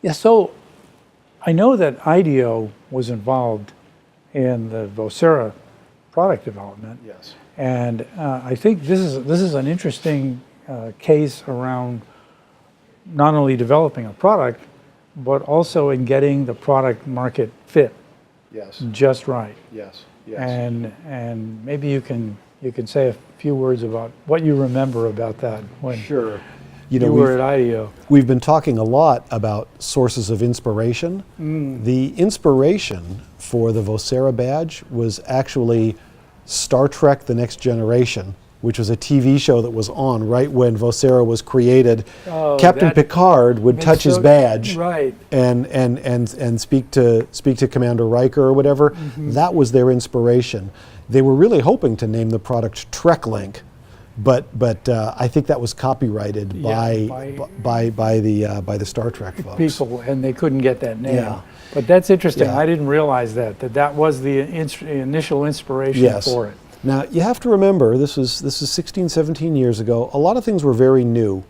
Yeah, so I know that IDEO was involved in the Vocera product development. Yes. And I think this is an interesting case around not only developing a product, but also in getting the product market fit Yes. just right. Yes. Yes. And maybe you can say a few words about what you remember about that when Sure. you were at IDEO. We've been talking a lot about sources of inspiration. The inspiration for the Vocera badge was actually Star Trek: The Next Generation, which was a TV show that was on right when Vocera was created. Oh, Captain that Picard would makes touch his badge right. and speak to Commander Riker or whatever. That was their inspiration. They were really hoping to name the product TrekLink, but I think that was copyrighted by the Star Trek folks. People, and they couldn't get that name. Yeah. But that's interesting. Yeah. I didn't realize that was the initial inspiration Yes. for it. Now, you have to remember, this is 16, 17 years ago. A lot of things were very new.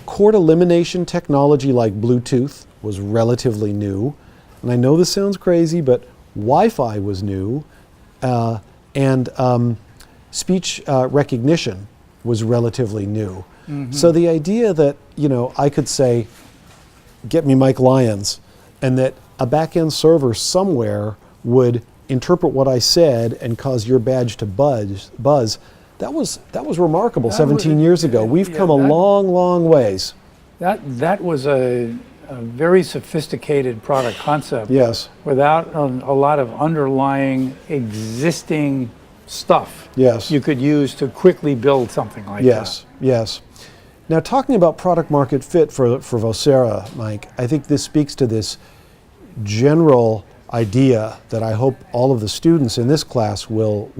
Cord elimination technology like Bluetooth was relatively new. And I know this sounds crazy, but Wi-Fi was new. And speech recognition was relatively new. So the idea that, I could say, get me Mike Lyons, and that a back-end server somewhere would interpret what I said and cause your badge to buzz, that was remarkable 17 years ago. We've come a long, long ways. That was a very sophisticated product concept. Yes. Without a lot of underlying existing stuff. Yes. You could use to quickly build something like Yes, yes. Now, talking about product market fit for Vocera, Mike, I think this speaks to this general idea that I hope all of the students in this class will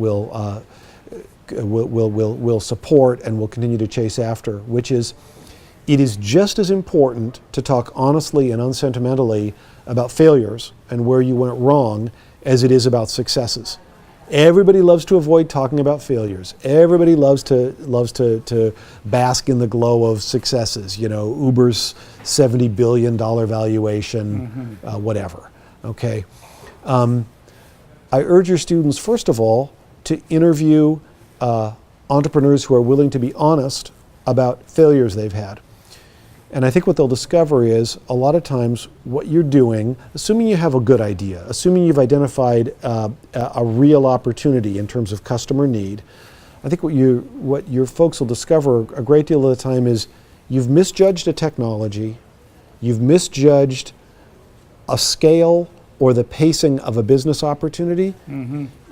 support and will continue to chase after, which is it is just as important to talk honestly and unsentimentally about failures and where you went wrong as it is about successes. Everybody loves to avoid talking about failures. Everybody loves to bask in the glow of successes. Uber's $70 billion valuation, whatever. Okay. I urge your students, first of all, to interview entrepreneurs who are willing to be honest about failures they've had. And I think what they'll discover is a lot of times what you're doing, assuming you have a good idea, assuming you've identified a real opportunity in terms of customer need, I think what your folks will discover a great deal of the time is you've misjudged a technology, you've misjudged a scale or the pacing of a business opportunity,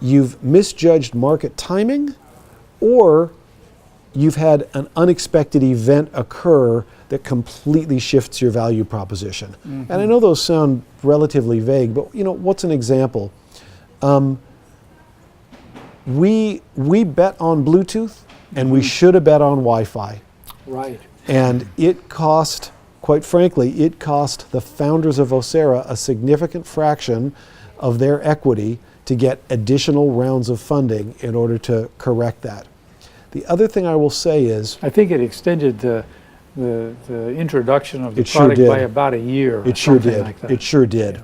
you've misjudged market timing, or you've had an unexpected event occur that completely shifts your value proposition. And I know those sound relatively vague, but what's an example? We bet on Bluetooth, and we should have bet on Wi-Fi. Right. And it cost, quite frankly, the founders of Vocera a significant fraction of their equity to get additional rounds of funding in order to correct that. The other thing I will say is, I think it extended the introduction of the It sure product did. by about a year. it sure did. Like that. It sure did.